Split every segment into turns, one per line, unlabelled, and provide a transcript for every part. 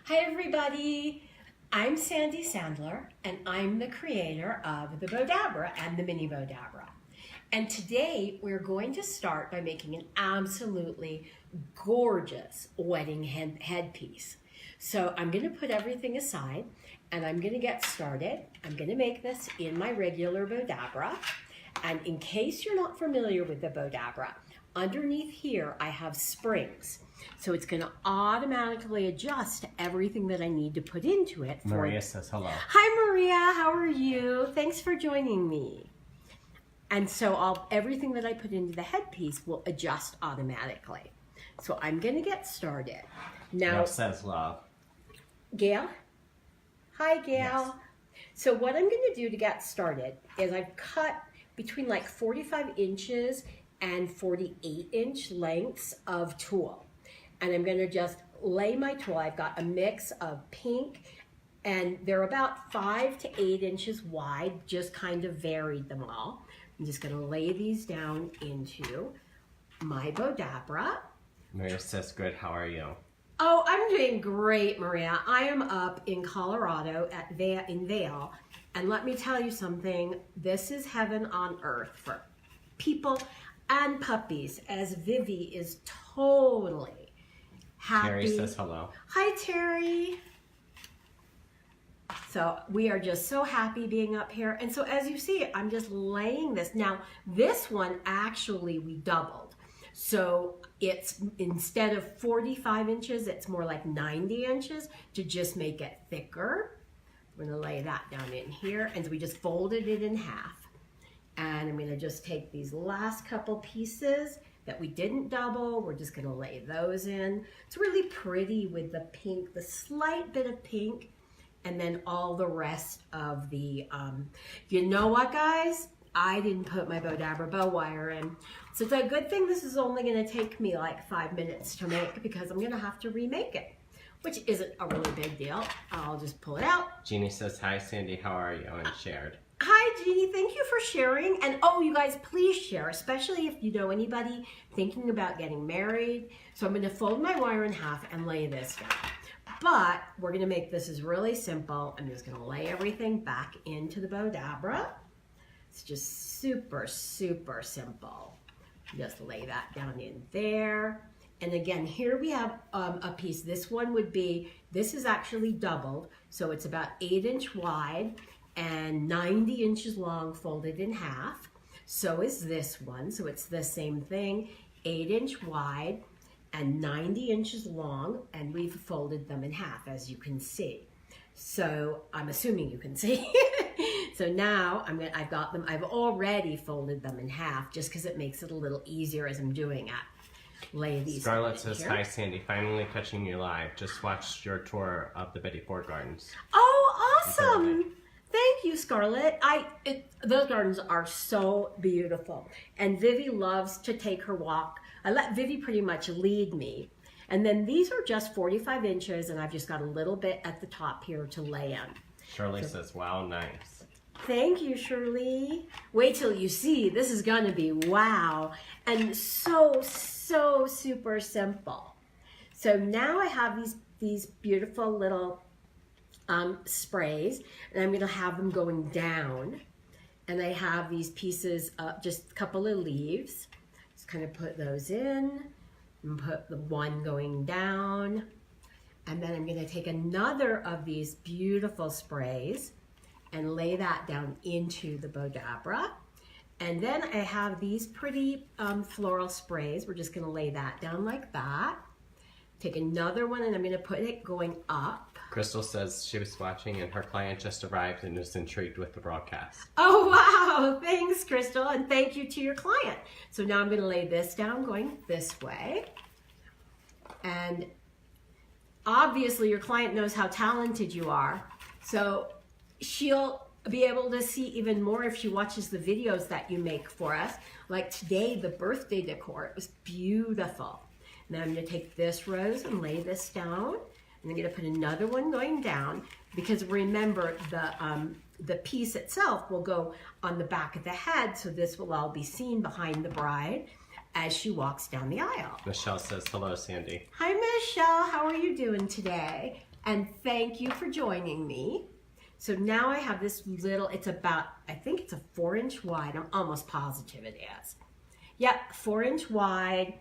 Hi everybody, I'm Sandy Sandler and I'm the creator of the Bowdabra and the mini Bowdabra. And today we're going to start by making an absolutely gorgeous wedding headpiece. So I'm going to put everything aside and I'm going to get started. I'm going to make this in my regular Bowdabra. And in case you're not familiar with the Bowdabra, underneath here I have springs. So it's going to automatically adjust everything that I need to put into it.
Maria says hello.
Hi Maria, how are you? Thanks for joining me. And so everything that I put into the headpiece will adjust automatically. So I'm going to get started. Now,
Gail says love.
Gail? Hi Gail.
Yes.
So what I'm going to do to get started is I've cut between like 45 inches and 48-inch lengths of tulle. And I'm going to just lay my tulle. I've got a mix of pink, and they're about 5 to 8 inches wide, just kind of varied them all. I'm just going to lay these down into my Bowdabra.
Maria says good, how are you?
Oh, I'm doing great, Maria. I am up in Colorado in Vail, and let me tell you something. This is heaven on earth for people and puppies, as Vivi is totally happy.
Terry says hello.
Hi, Terry. So we are just so happy being up here. And so as you see, I'm just laying this. Now, this one actually we doubled. So it's instead of 45 inches, it's more like 90 inches to just make it thicker. We're gonna lay that down in here. And so we just folded it in half. And I'm gonna just take these last couple pieces that we didn't double, we're just gonna lay those in. It's really pretty with the pink, the slight bit of pink, and then all the rest of the, you know what guys? I didn't put my Bowdabra bow wire in. So it's a good thing this is only gonna take me like 5 minutes to make because I'm gonna have to remake it, which isn't a really big deal. I'll just pull it out.
Jeannie says hi Sandy, how are you? And shared.
Hi Jeannie, thank you for sharing. And oh, you guys, please share, especially if you know anybody thinking about getting married. So I'm gonna fold my wire in half and lay this down. But we're gonna make this is really simple. I'm just gonna lay everything back into the Bowdabra. It's just super, super simple. Just lay that down in there. And again, here we have a piece. This one would be, this is actually doubled. So it's about 8-inch wide and 90 inches long, folded in half. So is this one. So it's the same thing, 8-inch wide and 90 inches long, and we've folded them in half, as you can see. So I'm assuming you can see. So now I've got them, I've already folded them in half just because it makes it a little easier as I'm doing it. Lay these
Scarlett says
here.
hi Sandy, finally catching you live. Just watched your tour of the Betty Ford Gardens.
Oh, awesome. Thank you, Scarlett. Those gardens are so beautiful. And Vivi loves to take her walk. I let Vivi pretty much lead me. And then these are just 45 inches, and I've just got a little bit at the top here to lay in.
Shirley says, wow, nice.
Thank you, Shirley. Wait till you see. This is going to be wow. And so super simple. So now I have these beautiful little sprays, and I'm going to have them going down. And I have these pieces, just a couple of leaves. Just kind of put those in and put the one going down. And then I'm going to take another of these beautiful sprays and lay that down into the Bowdabra. And then I have these pretty floral sprays. We're just going to lay that down like that. Take another one and I'm going to put it going up.
Crystal says she was watching and her client just arrived and is intrigued with the broadcast.
Oh, wow. Thanks, Crystal. And thank you to your client. So now I'm going to lay this down going this way. And obviously your client knows how talented you are. So she'll be able to see even more if she watches the videos that you make for us. Like today, the birthday decor, it was beautiful. Now I'm going to take this rose and lay this down. And I'm going to put another one going down because remember the piece itself will go on the back of the head, so this will all be seen behind the bride as she walks down the aisle.
Michelle says, hello, Sandy.
Hi, Michelle. How are you doing today? And thank you for joining me. So now I have this little, it's about, I think it's a 4-inch wide. I'm almost positive it is. Yep, 4-inch wide,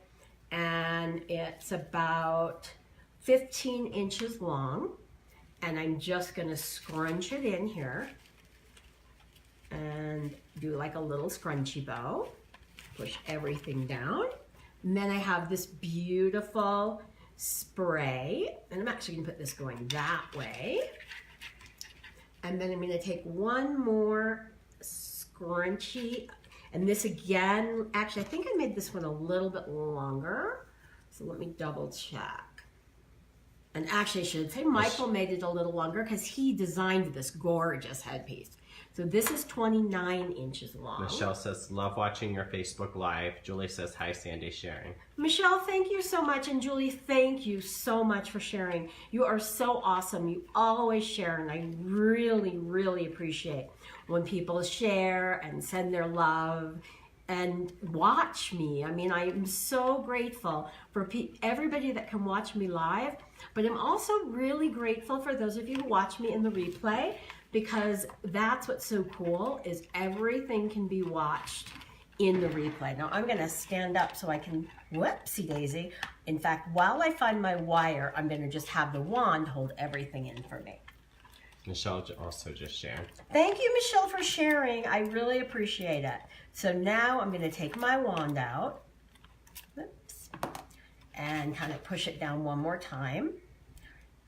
and it's about 15 inches long. And I'm just gonna scrunch it in here and do like a little scrunchy bow. Push everything down. And then I have this beautiful spray, and I'm actually gonna put this going that way. And then I'm gonna take one more scrunchie, and this again, actually I think I made this one a little bit longer, so let me double check. And actually I should say Michael made it a little longer because he designed this gorgeous headpiece. So this is 29 inches long.
Michelle says, love watching your Facebook Live. Julie says, hi, Sandy, sharing.
Michelle, thank you so much. And Julie, thank you so much for sharing. You are so awesome. You always share, and I really, really appreciate when people share and send their love and watch me. I mean, I am so grateful for everybody that can watch me live, but I'm also really grateful for those of you who watch me in the replay, because that's what's so cool, is everything can be watched in the replay. Now I'm gonna stand up so I can, whoopsie daisy. In fact, while I find my wire, I'm gonna just have the wand hold everything in for me.
Michelle also just shared.
Thank you, Michelle, for sharing. I really appreciate it. So now I'm gonna take my wand out, whoops, and kind of push it down one more time.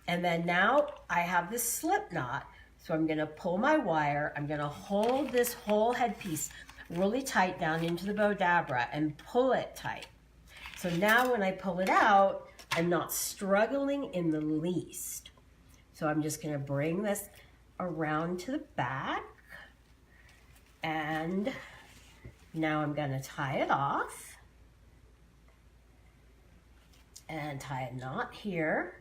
And then now I have this slip knot. So I'm gonna pull my wire, I'm gonna hold this whole headpiece really tight down into the Bowdabra and pull it tight. So now when I pull it out, I'm not struggling in the least. So I'm just gonna bring this around to the back, and now I'm gonna tie it off and tie a knot here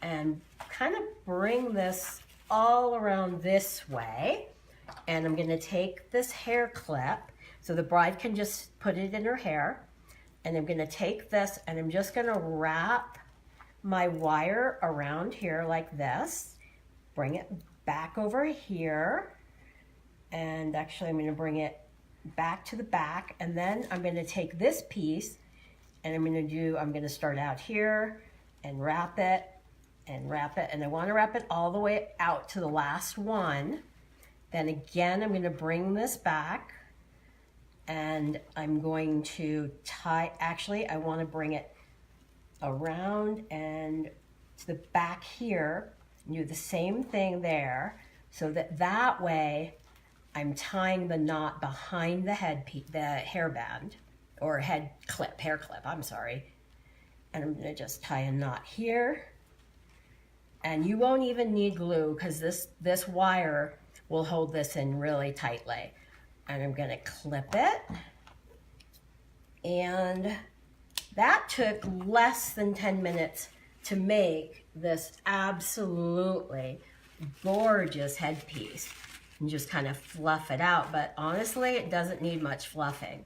and kind of bring this all around this way. And I'm gonna take this hair clip so the bride can just put it in her hair. And I'm gonna take this and I'm just gonna wrap my wire around here like this. Bring it back over here. And actually I'm gonna bring it back to the back. And then I'm gonna take this piece and I'm gonna start out here and wrap it. And I want to wrap it all the way out to the last one. Then again, I'm going to bring this back and I'm going to tie, actually I want to bring it around and to the back here and do the same thing there, so that way I'm tying the knot behind the hairband, or hair clip, I'm sorry. And I'm going to just tie a knot here. And you won't even need glue because this wire will hold this in really tightly. And I'm gonna clip it. And that took less than 10 minutes to make this absolutely gorgeous headpiece. And just kind of fluff it out, but honestly, it doesn't need much fluffing.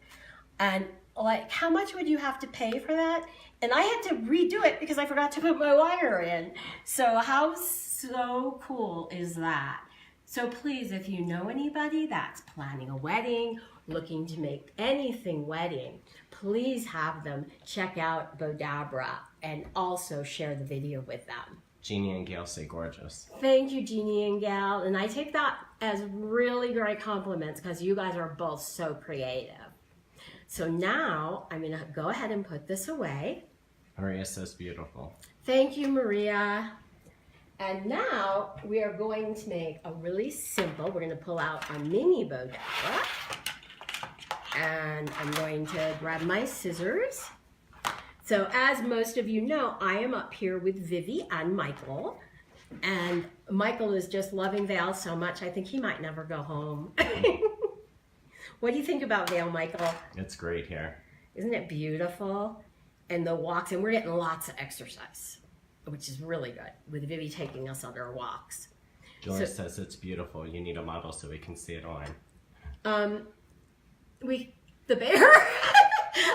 And like, how much would you have to pay for that? And I had to redo it because I forgot to put my wire in. So how so cool is that? So please, if you know anybody that's planning a wedding, looking to make anything wedding, please have them check out Bowdabra and also share the video with them.
Jeannie and Gail say gorgeous.
Thank you, Jeannie and Gail. And I take that as really great compliments because you guys are both so creative. So now I'm gonna go ahead and put this away.
Maria says beautiful.
Thank you, Maria. And now we are going to make a really simple, we're gonna pull out our mini Bowdabra. And I'm going to grab my scissors. So as most of you know, I am up here with Vivi and Michael. And Michael is just loving Vail so much, I think he might never go home. What do you think about Vail, Michael?
It's great here.
Isn't it beautiful? And the walks, and we're getting lots of exercise, which is really good, with Vivi taking us on our walks.
Joyce says it's beautiful. You need a model so we can see it on.
The bear?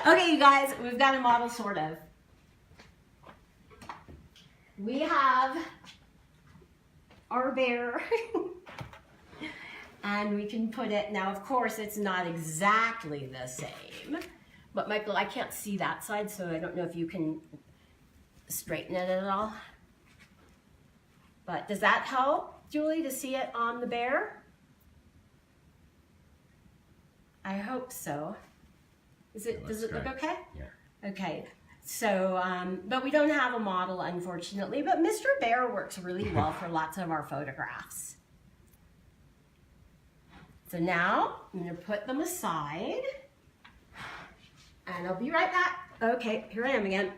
Okay, you guys, we've got a model, sort of. we have our bear. And we can put it, now of course it's not exactly the same, but Michael, I can't see that side, so I don't know if you can straighten it at all. But does that help, Julie, to see it on the bear? I hope so. Does it look okay? Yeah. Okay. So, but we don't have a model, unfortunately, but Mr. Bear works really well for lots of our photographs. So now I'm going to put them aside, and I'll be right back. Okay, here I am again.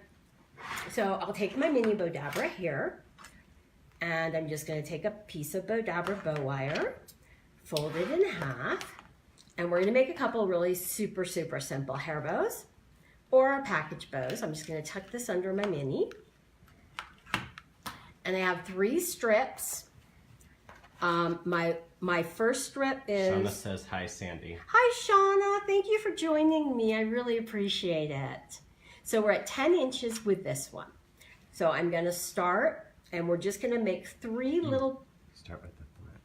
So I'll take my mini Bowdabra here, and I'm just going to take a piece of Bowdabra bow wire, fold it in half, and we're going to make a couple really super simple hair bows or package bows. I'm just going to tuck this under my mini, and I have 3 strips. My first strip is...
Shauna says, hi, Sandy.
Hi, Shauna. Thank you for joining me. I really appreciate it. So we're at 10 inches with this one. So I'm going to start, and we're just going to make 3 little...
Start with the thread.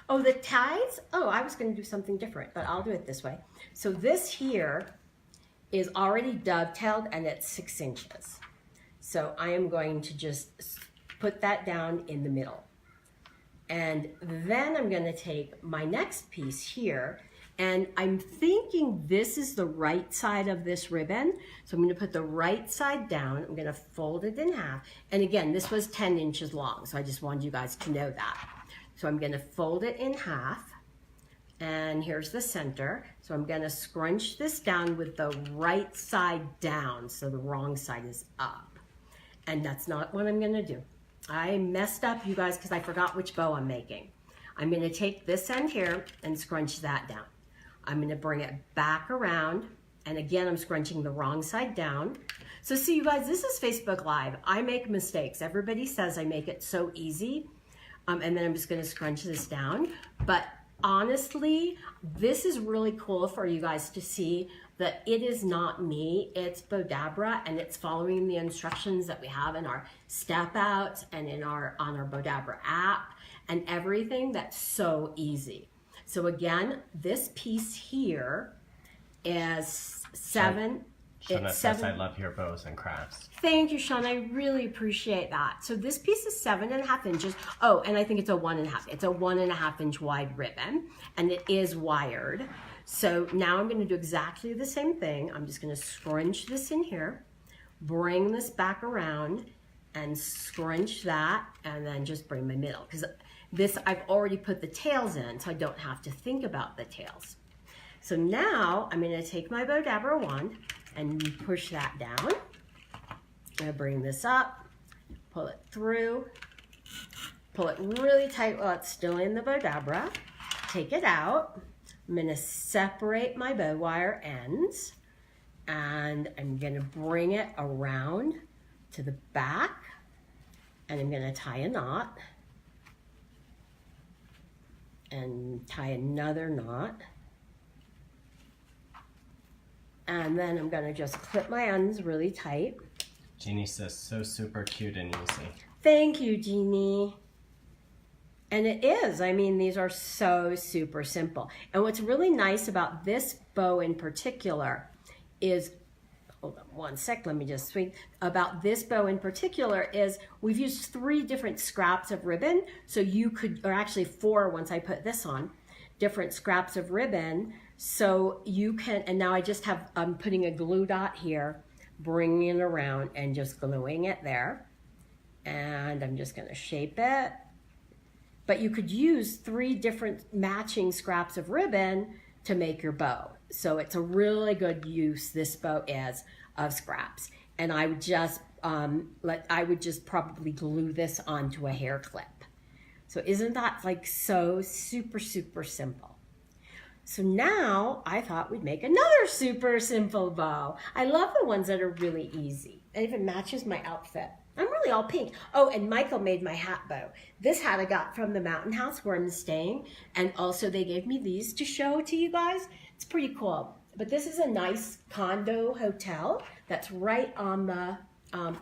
Oh, the ties? Oh, I was going to do something different, but I'll do it this way. So this here is already dovetailed, and it's 6 inches. So I am going to just put that down in the middle. And then I'm going to take my next piece here, and I'm thinking this is the right side of this ribbon. So I'm going to put the right side down. I'm going to fold it in half. And again, this was 10 inches long, so I just wanted you guys to know that. So I'm going to fold it in half, and here's the center. So I'm going to scrunch this down with the right side down, so the wrong side is up. And that's not what I'm going to do. I messed up, you guys, because I forgot which bow I'm making. I'm going to take this end here and scrunch that down. I'm going to bring it back around, and again, I'm scrunching the wrong side down. So see, you guys, this is Facebook Live. I make mistakes. Everybody says I make it so easy, and then I'm just going to scrunch this down. But honestly, this is really cool for you guys to see that it is not me, it's Bowdabra, and it's following the instructions that we have in our step outs and on our Bowdabra app and everything. That's so easy. So again, this piece here is 7.
Shauna says, I love your bows and crafts.
Thank you, Shauna. I really appreciate that. So this piece is 7.5 inches. Oh, and I think it's a 1.5. It's a 1.5 inch wide ribbon, and it is wired. So now I'm going to do exactly the same thing. I'm just going to scrunch this in here, bring this back around, and scrunch that, and then just bring my middle. Because this, I've already put the tails in, so I don't have to think about the tails. So now I'm going to take my Bowdabra wand and push that down. I'm going to bring this up, pull it through, pull it really tight while it's still in the Bowdabra, take it out. I'm going to separate my bow wire ends, and I'm going to bring it around to the back, and I'm going to tie a knot and tie another knot, and then I'm going to just clip my ends really tight.
Jeannie says, so super cute and easy.
Thank you, Jeannie. And it is. I mean, these are so super simple. And what's really nice about this bow in particular is, hold on one sec, let me just swing. About this bow in particular is we've used 3 different scraps of ribbon. So you could, or actually 4 once I put this on, different scraps of ribbon. So you can, and now I just have, I'm putting a glue dot here, bringing it around and just gluing it there. And I'm just going to shape it. But you could use 3 different matching scraps of ribbon to make your bow. So it's a really good use, this bow is, of scraps. And I would just, probably glue this onto a hair clip. So isn't that like so super simple? So now I thought we'd make another super simple bow. I love the ones that are really easy. It even matches my outfit. I'm really all pink. Oh, and Michael made my hat bow. This hat I got from the mountain house where I'm staying. And also they gave me these to show to you guys. It's pretty cool. But this is a nice condo hotel that's right on the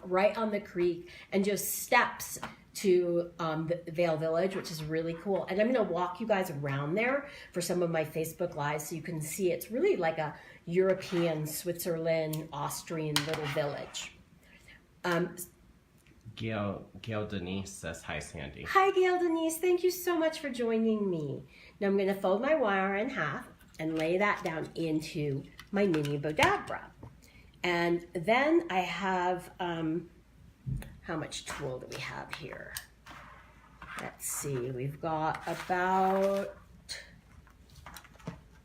right on the creek and just steps to the Vale Village, which is really cool. And I'm gonna walk you guys around there for some of my Facebook Lives so you can see it's really like a European, Switzerland, Austrian little village.
Gail Denise says, hi, Sandy.
Hi, Gail Denise. Thank you so much for joining me. Now I'm gonna fold my wire in half and lay that down into my mini Bowdabra. And then I have, how much tulle do we have here? Let's see, we've got about,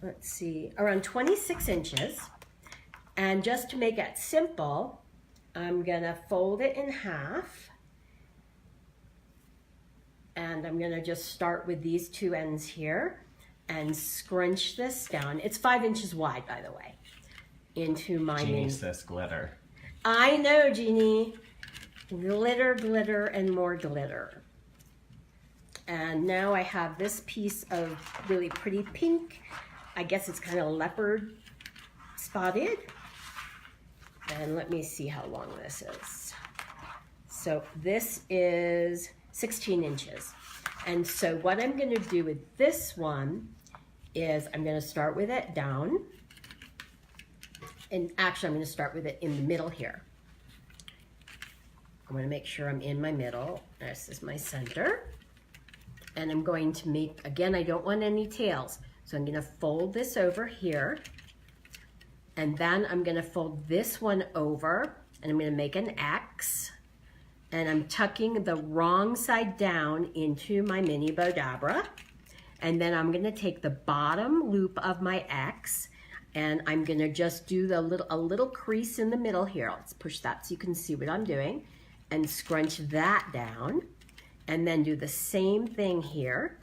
let's see, around 26 inches. And just to make it simple, I'm gonna fold it in half. And I'm gonna just start with these two ends here and scrunch this down. It's 5 inches wide, by the way, into my
Jeannie says glitter.
I know, Jeannie. Glitter, glitter, and more glitter. And now I have this piece of really pretty pink. I guess it's kind of leopard spotted. And let me see how long this is. So this is 16 inches. And so what I'm going to do with this one is I'm going to start with it down. And actually I'm going to start with it in the middle here. I'm going to make sure I'm in my middle. This is my center. And I'm going to make, again, I don't want any tails. So I'm going to fold this over here. And then I'm going to fold this one over and I'm going to make an X. And I'm tucking the wrong side down into my mini Bowdabra. And then I'm going to take the bottom loop of my X and I'm going to just do a little crease in the middle here. Let's push that so you can see what I'm doing. And scrunch that down. And then do the same thing here.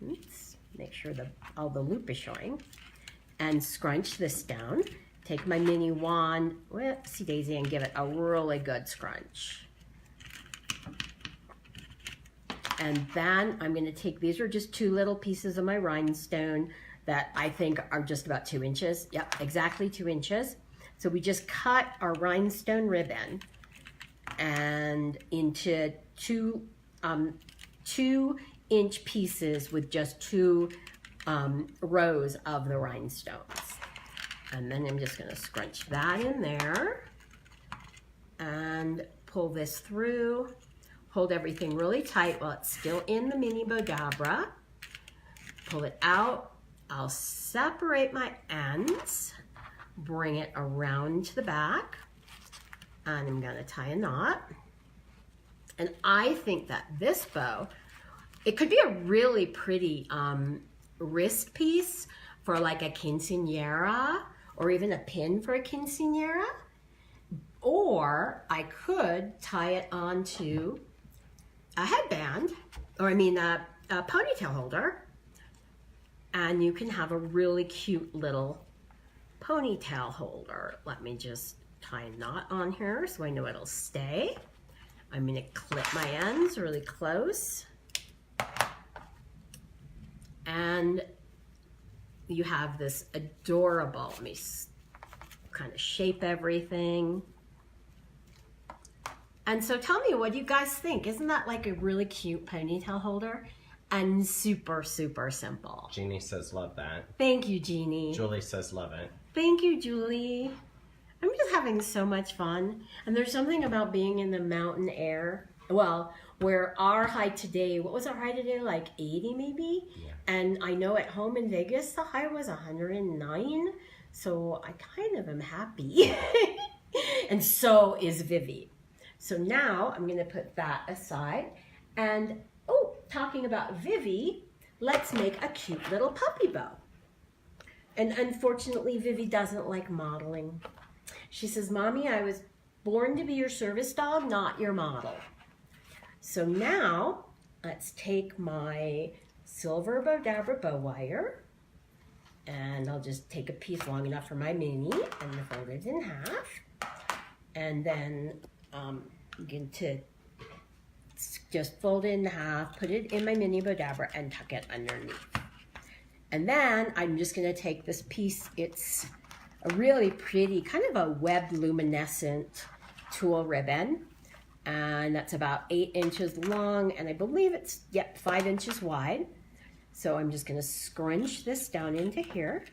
Oops, make sure all the loop is showing. And scrunch this down. Take my mini wand, whoopsie daisy, and give it a really good scrunch. And then I'm going to take, these are just two little pieces of my rhinestone that I think are just about 2 inches. Yep, exactly 2 inches. So we just cut our rhinestone ribbon and into two 2-inch pieces with just two rows of the rhinestones. And then I'm just going to scrunch that in there and pull this through. Hold everything really tight while it's still in the mini Bowdabra. Pull it out. I'll separate my ends, bring it around to the back, and I'm going to tie a knot. And I think that this bow, it could be a really pretty wrist piece for like a quinceañera or even a pin for a quinceañera. Or I could tie it onto a headband, or I mean a ponytail holder, and you can have a really cute little ponytail holder. Let me just tie a knot on here so I know it'll stay. I'm going to clip my ends really close. And you have this adorable, let me kind of shape everything. And so tell me, what do you guys think? Isn't that like a really cute ponytail holder? And super, super simple.
Jeannie says love that.
Thank you, Jeannie.
Julie says love it.
Thank you, Julie. I'm just having so much fun. And there's something about being in the mountain air. Well, where our high today, what was our high today? Like 80 maybe? Yeah. And I know at home in Vegas, the high was 109. So I kind of am happy. And so is Vivi. So now I'm going to put that aside. And, oh, talking about Vivi, let's make a cute little puppy bow. And unfortunately, Vivi doesn't like modeling. She says, Mommy, I was born to be your service dog, not your model. So now let's take my silver Bowdabra bow wire, and I'll just take a piece long enough for my mini and fold it in half. And then begin to just fold it in half, put it in my mini Bowdabra, and tuck it underneath. And then I'm just going to take this piece. It's a really pretty, kind of a webbed luminescent tulle ribbon, and that's about 8 inches long, and I believe it's, yep, 5 inches wide. So I'm just gonna scrunch this down into here.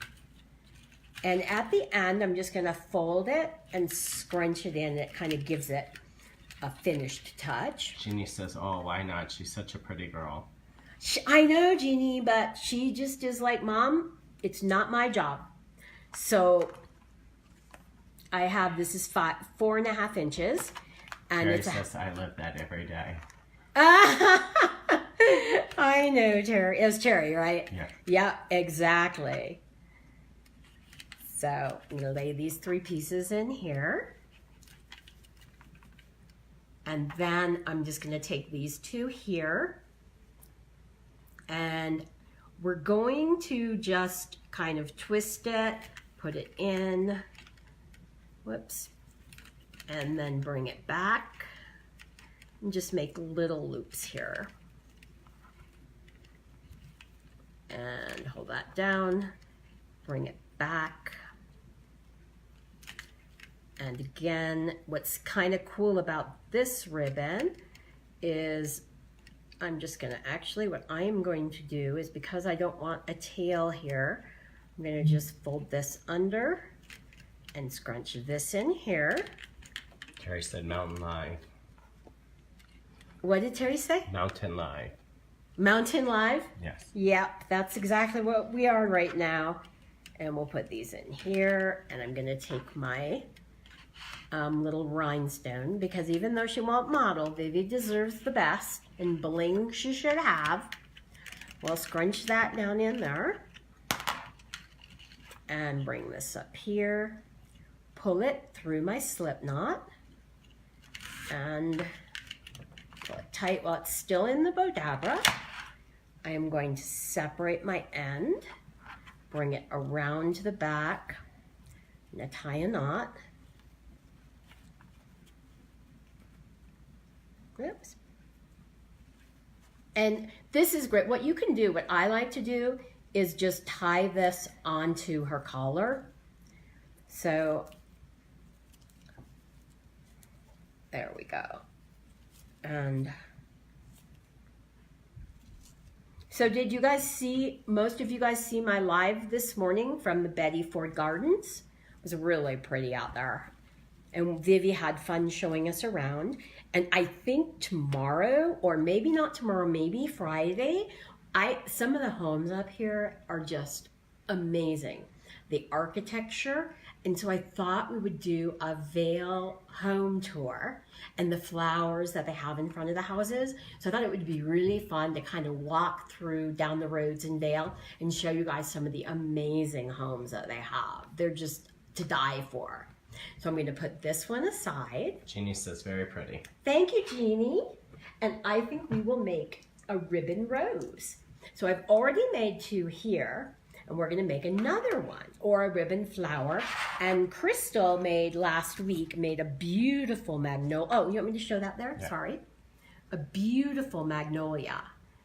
And at the end, I'm just gonna fold it and scrunch it in. It kind of gives it a finished touch.
Jeannie says, oh, why not? She's such a pretty girl.
I know, Jeannie, but she just is like, Mom, it's not my job. So I have, this is 4.5 inches. And
Terry
it's
says, I live that every day.
I know, Terry. It was Terry, right?
Yeah.
Yeah, exactly. So I'm going to lay these 3 pieces in here. And then I'm just going to take these 2 here. And we're going to just kind of twist it, put it in. Whoops. And then bring it back. And just make little loops here. And hold that down. Bring it back. And again, what's kind of cool about this ribbon is I'm just gonna, actually what I am going to do is, because I don't want a tail here, I'm gonna just fold this under and scrunch this in here.
Terry said mountain live.
What did Terry say?
Mountain live.
Mountain Live?
Yes.
Yep, that's exactly what we are right now. And we'll put these in here, and I'm gonna take my little rhinestone, because even though she won't model, Vivi deserves the best, and bling she should have. We'll scrunch that down in there, and bring this up here, pull it through my slip knot, and pull it tight while it's still in the Bowdabra. I am going to separate my end, bring it around to the back, and tie a knot. Oops. And this is great. What you can do, what I like to do, is just tie this onto her collar. So there we go. And so did you guys see, most of you guys see my live this morning from the Betty Ford Gardens? It was really pretty out there. And Vivi had fun showing us around. And I think tomorrow, or maybe not tomorrow, maybe Friday, some of the homes up here are just amazing. The architecture. And so I thought we would do a Vale home tour and the flowers that they have in front of the houses. So I thought it would be really fun to kind of walk through down the roads in Vale and show you guys some of the amazing homes that they have. They're just to die for. So I'm going to put this one aside.
Jeannie says very pretty.
Thank you, Jeannie. And I think we will make a ribbon rose. So I've already made 2 here, and we're going to make another one, or a ribbon flower. And Crystal last week made a beautiful magnolia. Oh, you want me to show that there?
Yeah.
Sorry. A beautiful magnolia.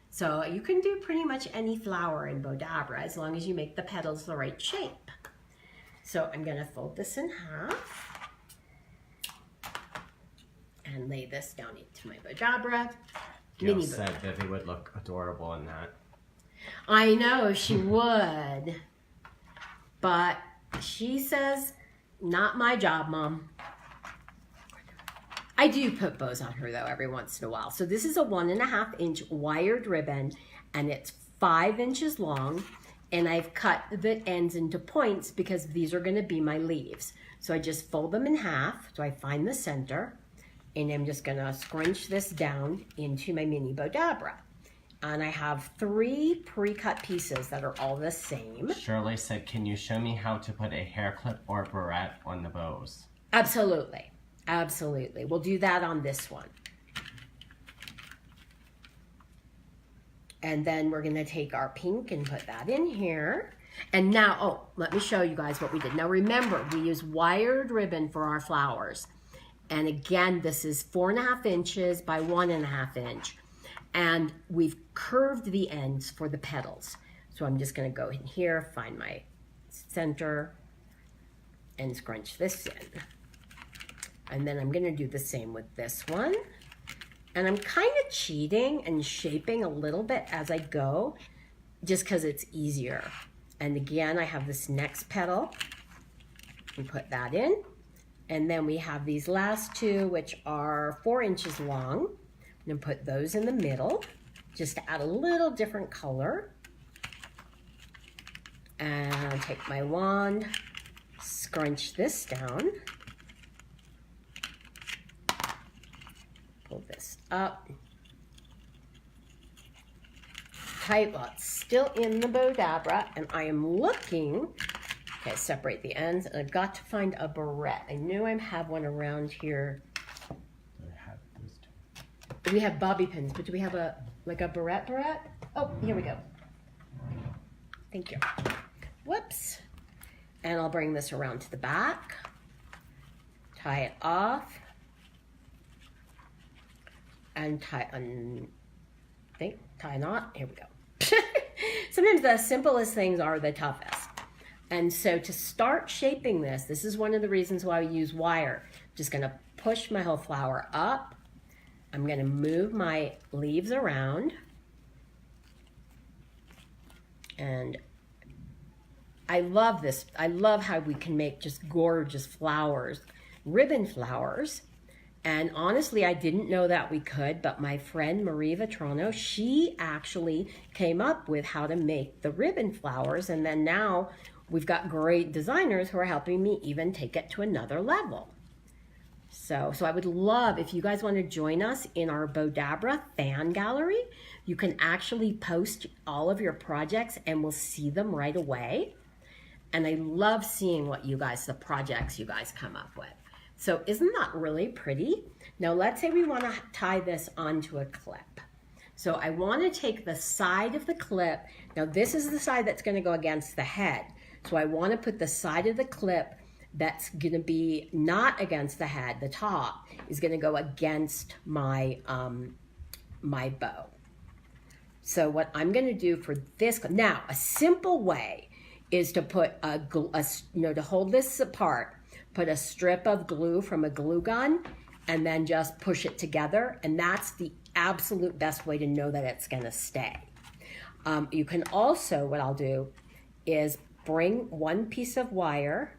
So you can do pretty much any flower in Bowdabra as long as you make the petals the right shape. So I'm going to fold this in half and lay this down into my Bowdabra.
Gail said Vivi would look adorable in that.
I know she would, but she says, not my job, Mom. I do put bows on her though every once in a while. So this is a 1.5 inch wired ribbon, and it's 5 inches long. And I've cut the ends into points because these are going to be my leaves. So I just fold them in half. So I find the center, and I'm just going to scrunch this down into my mini Bowdabra. And I have 3 pre-cut pieces that are all the same.
Shirley said, can you show me how to put a hair clip or barrette on the bows?
Absolutely. Absolutely. We'll do that on this one. And then we're going to take our pink and put that in here. And now, oh, let me show you guys what we did. Now remember, we use wired ribbon for our flowers. And again, this is 4.5 inches by 1.5 inch. And we've curved the ends for the petals. So I'm just going to go in here, find my center, and scrunch this in. And then I'm gonna do the same with this one. And I'm kind of cheating and shaping a little bit as I go, just because it's easier. And again, I have this next petal. We put that in. And then we have these last two, which are 4 inches long. I'm gonna put those in the middle, just to add a little different color. And take my wand, scrunch this down. Pull this up. Tight while it's still in the Bowdabra, and I am looking. Okay, separate the ends, and I've got to find a barrette. I knew I have one around here. We have bobby pins, but do we have a barrette? Oh, here we go. Thank you. Whoops. And I'll bring this around to the back. Tie it off. And tie a knot. Here we go. Sometimes the simplest things are the toughest. And so to start shaping this is one of the reasons why we use wire. Just gonna push my whole flower up. I'm gonna move my leaves around. And I love this. I love how we can make just gorgeous flowers, ribbon flowers. And honestly, I didn't know that we could, but my friend Marie Vetrano, she actually came up with how to make the ribbon flowers. And then now we've got great designers who are helping me even take it to another level. So I would love, if you guys want to join us in our Bowdabra fan gallery, you can actually post all of your projects and we'll see them right away. And I love seeing the projects you guys come up with. So isn't that really pretty? Now let's say we want to tie this onto a clip. So I want to take the side of the clip. Now this is the side that's going to go against the head. So I want to put the side of the clip that's going to be not against the head. The top is going to go against my my bow. So what I'm going to do for this, now a simple way is to put to hold this apart, put a strip of glue from a glue gun and then just push it together. And that's the absolute best way to know that it's going to stay. You can also, what I'll do is bring one piece of wire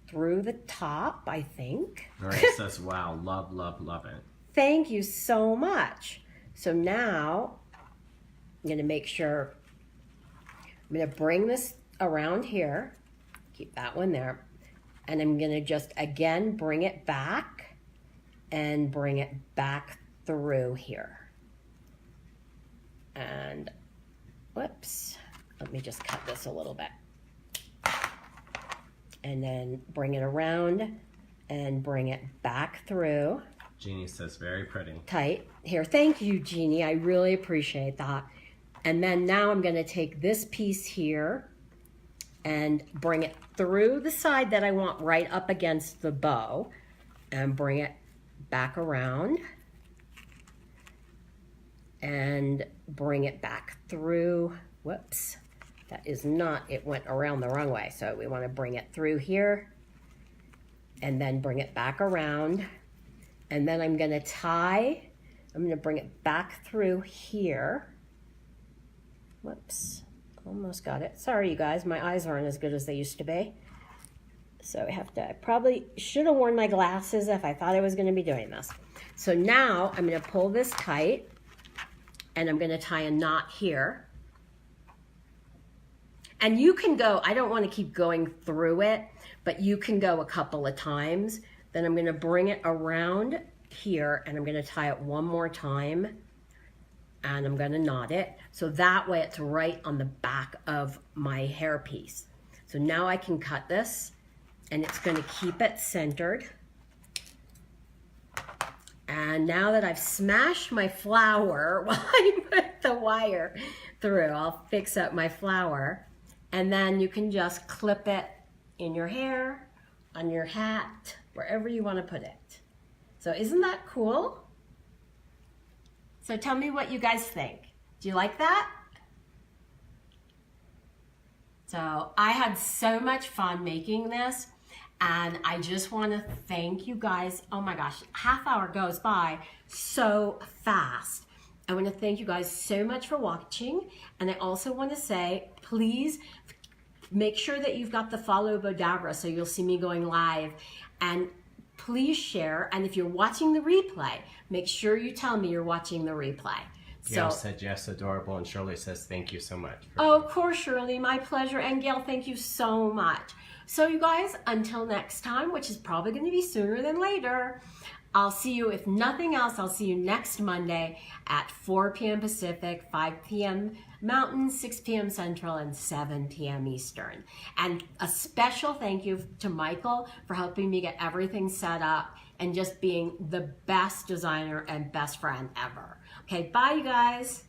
through the top, I think.
All right, says, wow, love, love, love it.
Thank you so much. So now I'm going to make sure, I'm going to bring this around here, keep that one there, and I'm going to just again bring it back and bring it back through here. And whoops, let me just cut this a little bit. And then bring it around and bring it back through.
Jeannie says, very pretty.
Tight. Here, thank you, Jeannie. I really appreciate that. And then now I'm going to take this piece here and bring it through the side that I want right up against the bow and bring it back around and bring it back through. Whoops. That is not, it went around the wrong way. So we want to bring it through here and then bring it back around. And then I'm going to tie, I'm going to bring it back through here. Whoops, almost got it. Sorry, you guys, my eyes aren't as good as they used to be. So I probably should have worn my glasses if I thought I was going to be doing this. So now I'm going to pull this tight and I'm going to tie a knot here. And you can go, I don't want to keep going through it, but you can go a couple of times. Then I'm going to bring it around here and I'm going to tie it one more time and I'm going to knot it. So that way it's right on the back of my hairpiece. So now I can cut this and it's going to keep it centered. And now that I've smashed my flower while I put the wire through, I'll fix up my flower. And then you can just clip it in your hair, on your hat, wherever you want to put it. So isn't that cool? So tell me what you guys think. Do you like that? So I had so much fun making this. And I just want to thank you guys. Oh my gosh, half hour goes by so fast. I want to thank you guys so much for watching. And I also want to say, please make sure that you've got the follow Bowdabra so you'll see me going live. And please share. And if you're watching the replay, make sure you tell me you're watching the replay.
Gail said yes, adorable, and Shirley says thank you so much.
Oh, of course, Shirley, my pleasure. And Gail, thank you so much. So you guys, until next time, which is probably going to be sooner than later, I'll see you, if nothing else, I'll see you next Monday at 4 p.m. Pacific, 5 p.m. Mountain, 6 p.m. Central, and 7 p.m. Eastern. And a special thank you to Michael for helping me get everything set up and just being the best designer and best friend ever. Okay, bye you guys.